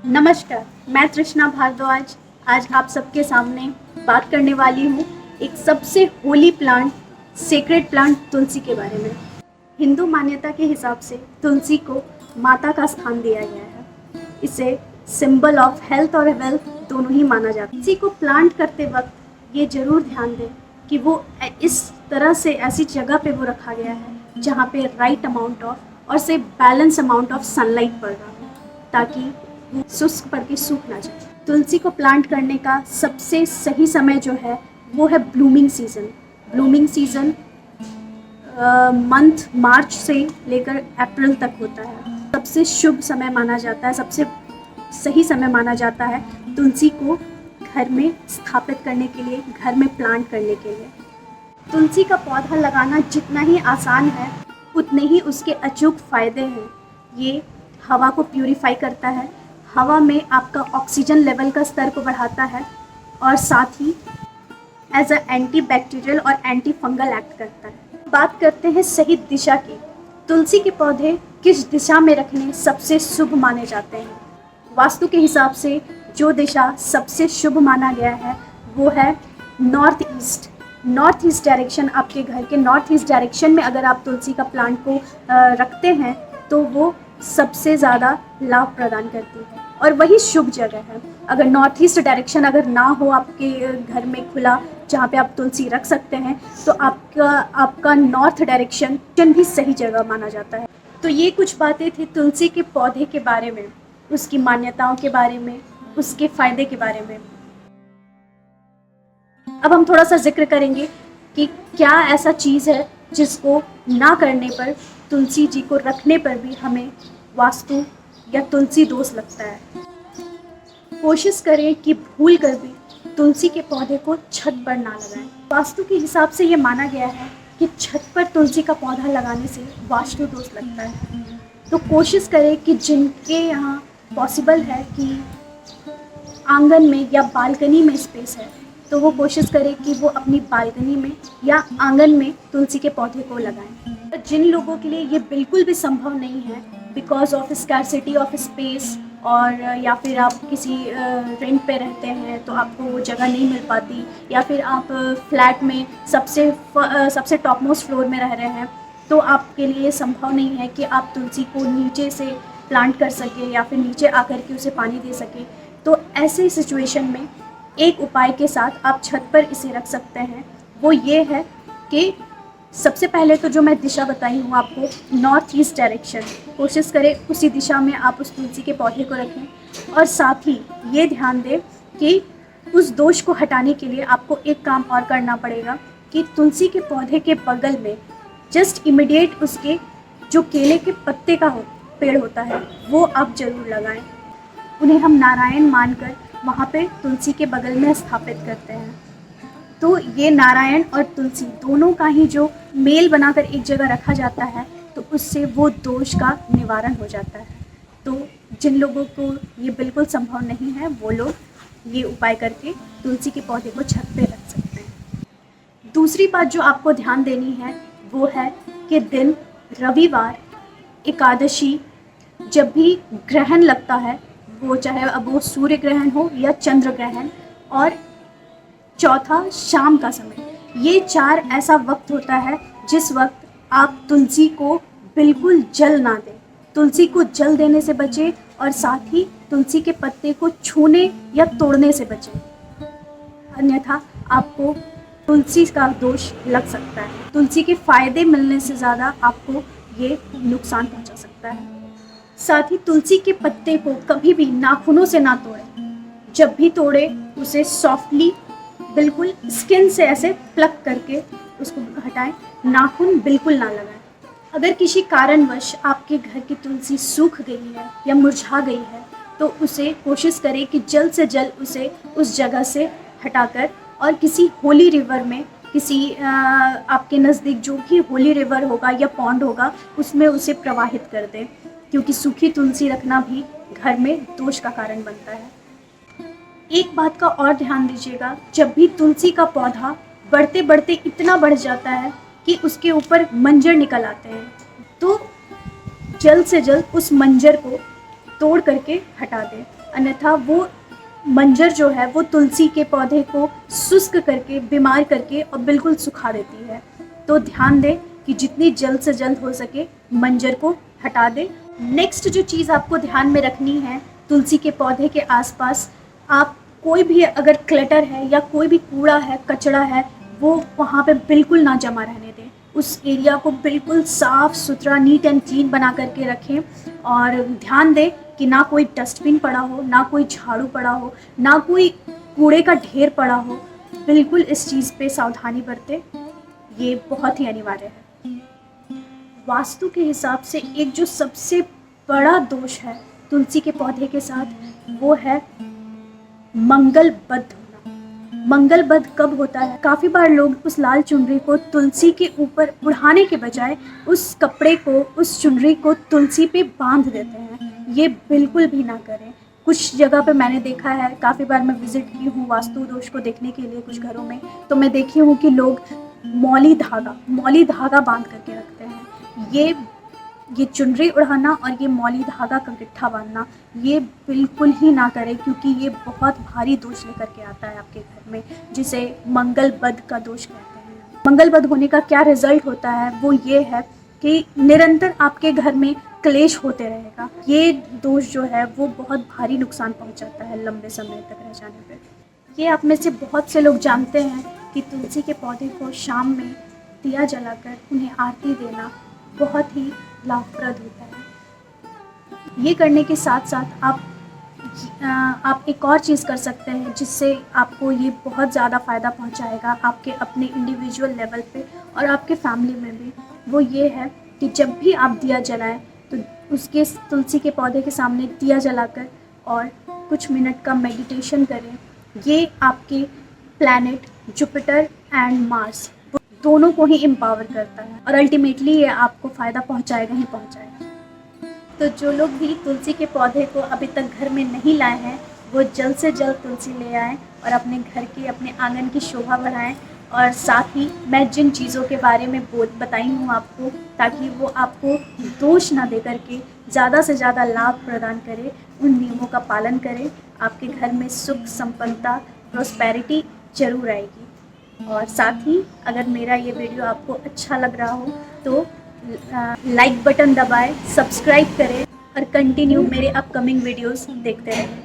नमस्कार, मैं तृष्णा भारद्वाज आज आप सबके सामने बात करने वाली हूँ एक सबसे होली प्लांट, सेक्रेड प्लांट तुलसी के बारे में। हिंदू मान्यता के हिसाब से तुलसी को माता का स्थान दिया गया है। इसे सिंबल ऑफ हेल्थ और वेल्थ दोनों ही माना जाता है। तुलसी को प्लांट करते वक्त ये जरूर ध्यान दें कि वो इस तरह से ऐसी जगह पे वो रखा गया है जहाँ पे राइट अमाउंट ऑफ और से बैलेंस अमाउंट ऑफ सनलाइट पड़ रहा हो, ताकि शुष्क पड़ के सूख ना जाए। तुलसी को प्लांट करने का सबसे सही समय जो है वो है blooming season. Blooming season month March से लेकर अप्रैल तक होता है। सबसे शुभ समय माना जाता है, सबसे सही समय माना जाता है तुलसी को घर में स्थापित करने के लिए, घर में प्लांट करने के लिए। तुलसी का पौधा लगाना जितना ही आसान है उतने ही उसके अचूक फ़ायदे हैं। ये हवा को प्यूरिफाई करता है, हवा में आपका ऑक्सीजन लेवल का स्तर को बढ़ाता है और साथ ही एज अ एंटी बैक्टीरियल और एंटी फंगल एक्ट करता है। बात करते हैं सही दिशा की। तुलसी के पौधे किस दिशा में रखने सबसे शुभ माने जाते हैं? वास्तु के हिसाब से जो दिशा सबसे शुभ माना गया है वो है north east. North east direction, आपके घर के नॉर्थ ईस्ट डायरेक्शन में अगर आप तुलसी का प्लांट को रखते हैं तो वो सबसे ज़्यादा लाभ प्रदान करती है और वही शुभ जगह है। अगर नॉर्थ ईस्ट डायरेक्शन अगर ना हो आपके घर में खुला जहाँ पे आप तुलसी रख सकते हैं तो आपका नॉर्थ डायरेक्शन भी सही जगह माना जाता है। तो ये कुछ बातें थी तुलसी के पौधे के बारे में, उसकी मान्यताओं के बारे में, उसके फ़ायदे के बारे में। अब हम थोड़ा सा जिक्र करेंगे कि क्या ऐसा चीज़ है जिसको ना करने पर, तुलसी जी को रखने पर भी हमें वास्तु या तुलसी दोष लगता है। कोशिश करें कि भूल कर भी तुलसी के पौधे को छत पर ना लगाएं। वास्तु के हिसाब से ये माना गया है कि छत पर तुलसी का पौधा लगाने से वास्तु दोष लगता है। तो कोशिश करें कि जिनके यहाँ पॉसिबल है कि आंगन में या बालकनी में स्पेस है तो वो कोशिश करें कि वो अपनी बालकनी में या आंगन में तुलसी के पौधे को लगाएं। जिन लोगों के लिए ये बिल्कुल भी संभव नहीं है because of scarcity of space, और या फिर आप किसी रेंट पे रहते हैं तो आपको वो जगह नहीं मिल पाती, या फिर आप फ्लैट में सबसे टॉप मोस्ट फ्लोर में रह रहे हैं तो आपके लिए संभव नहीं है कि आप तुलसी को नीचे से प्लांट कर सकें या फिर नीचे आकर के उसे पानी दे सकें। तो ऐसे सिचुएशन में एक उपाय के साथ आप छत पर इसे रख सकते हैं। वो ये है कि सबसे पहले तो जो मैं दिशा बताई हूँ आपको, नॉर्थ ईस्ट डायरेक्शन, कोशिश करें उसी दिशा में आप उस तुलसी के पौधे को रखें। और साथ ही ये ध्यान दें कि उस दोष को हटाने के लिए आपको एक काम और करना पड़ेगा कि तुलसी के पौधे के बगल में जस्ट इमीडिएट उसके जो केले के पत्ते का पेड़ होता है वो आप ज़रूर लगाएं। उन्हें हम नारायण मानकर वहाँ पे तुलसी के बगल में स्थापित करते हैं। तो ये नारायण और तुलसी दोनों का ही जो मेल बनाकर एक जगह रखा जाता है तो उससे वो दोष का निवारण हो जाता है। तो जिन लोगों को ये बिल्कुल संभव नहीं है वो लोग ये उपाय करके तुलसी के पौधे को छत पे रख सकते हैं। दूसरी बात जो आपको ध्यान देनी है वो है कि दिन रविवार, एकादशी, जब भी ग्रहण लगता है, वो चाहे अब वो सूर्य ग्रहण हो या चंद्र ग्रहण, और चौथा शाम का समय, ये 4 ऐसा वक्त होता है जिस वक्त आप तुलसी को बिल्कुल जल ना दें। तुलसी को जल देने से बचें और साथ ही तुलसी के पत्ते को छूने या तोड़ने से बचें, अन्यथा आपको तुलसी का दोष लग सकता है। तुलसी के फायदे मिलने से ज़्यादा आपको ये नुकसान पहुंचा सकता है। साथ ही तुलसी के पत्ते को कभी भी नाखूनों से ना तोड़ें। जब भी तोड़े उसे सॉफ्टली बिल्कुल स्किन से ऐसे प्लक करके उसको हटाएं, नाखून बिल्कुल ना लगाएं। अगर किसी कारणवश आपके घर की तुलसी सूख गई है या मुरझा गई है तो उसे कोशिश करें कि जल्द से जल्द उसे उस जगह से हटाकर और किसी होली रिवर में, किसी आपके नज़दीक जो भी होली रिवर होगा या पॉन्ड होगा उसमें उसे प्रवाहित कर दें, क्योंकि सूखी तुलसी रखना भी घर में दोष का कारण बनता है। एक बात का और ध्यान दीजिएगा, जब भी तुलसी का पौधा बढ़ते बढ़ते इतना बढ़ जाता है कि उसके ऊपर मंजर निकल आते हैं तो जल्द से जल्द उस मंजर को तोड़ करके हटा दें, अन्यथा वो मंजर जो है वो तुलसी के पौधे को शुष्क करके, बीमार करके और बिल्कुल सुखा देती है। तो ध्यान दें कि जितनी जल्द से जल्द हो सके मंजर को हटा दें। नेक्स्ट जो चीज़ आपको ध्यान में रखनी है, तुलसी के पौधे के आसपास आप कोई भी अगर क्लटर है या कोई भी कूड़ा है, कचरा है, वो वहाँ पे बिल्कुल ना जमा रहने दें। उस एरिया को बिल्कुल साफ़ सुथरा, नीट एंड क्लीन बना करके रखें और ध्यान दें कि ना कोई डस्टबिन पड़ा हो, ना कोई झाड़ू पड़ा हो, ना कोई कूड़े का ढेर पड़ा हो। बिल्कुल इस चीज़ पे सावधानी बरतें, ये बहुत ही अनिवार्य है। वास्तु के हिसाब से एक जो सबसे बड़ा दोष है तुलसी के पौधे के साथ, वो है मंगलबद्ध होना। मंगलबद्ध कब होता है? काफ़ी बार लोग उस लाल चुनरी को तुलसी के ऊपर उड़ाने के बजाय उस कपड़े को, उस चुनरी को तुलसी पे बांध देते हैं। ये बिल्कुल भी ना करें। कुछ जगह पे मैंने देखा है, काफ़ी बार मैं विज़िट की हूँ वास्तु दोष को देखने के लिए कुछ घरों में, तो मैं देखी हूँ कि लोग मौली धागा बांध करके रखते हैं। ये चुनरी उड़ाना और ये मौली धागा का गट्ठा बांधना, ये बिल्कुल ही ना करें, क्योंकि ये बहुत भारी दोष लेकर के आता है आपके घर में, जिसे मंगलबद्ध का दोष कहते हैं। मंगलबद्ध होने का क्या रिजल्ट होता है, वो ये है कि निरंतर आपके घर में क्लेश होते रहेगा। ये दोष जो है वो बहुत भारी नुकसान पहुंचाता है लंबे समय तक रह जाने पर। ये आप में से बहुत से लोग जानते हैं कि तुलसी के पौधे को शाम में दिया जलाकर उन्हें आरती देना बहुत ही लाभप्रद होता है। ये करने के साथ साथ आप एक और चीज़ कर सकते हैं जिससे आपको ये बहुत ज़्यादा फ़ायदा पहुंचाएगा आपके अपने इंडिविजुअल लेवल पे और आपके फैमिली में भी। वो ये है कि जब भी आप दिया जलाएं तो उसके तुलसी के पौधे के सामने दिया जलाकर और कुछ मिनट का मेडिटेशन करें। ये आपके प्लैनेट जुपिटर एंड मार्स दोनों को ही एम्पावर करता है और अल्टीमेटली ये आपको फ़ायदा पहुंचाएगा ही पहुंचाएगा। तो जो लोग भी तुलसी के पौधे को अभी तक घर में नहीं लाए हैं, वो जल्द से जल्द तुलसी ले आएँ और अपने घर की, अपने आंगन की शोभा बढ़ाएं। और साथ ही मैं जिन चीज़ों के बारे में बताई हूँ आपको, ताकि वो आपको दोष ना दे करके ज़्यादा से ज़्यादा लाभ प्रदान करे, उन नियमों का पालन करें। आपके घर में सुख, संपन्नता, प्रोस्पेरिटी जरूर आएगी। और साथ ही अगर मेरा ये वीडियो आपको अच्छा लग रहा हो तो लाइक बटन दबाएं, सब्सक्राइब करें और कंटिन्यू मेरे अपकमिंग वीडियोस देखते रहें।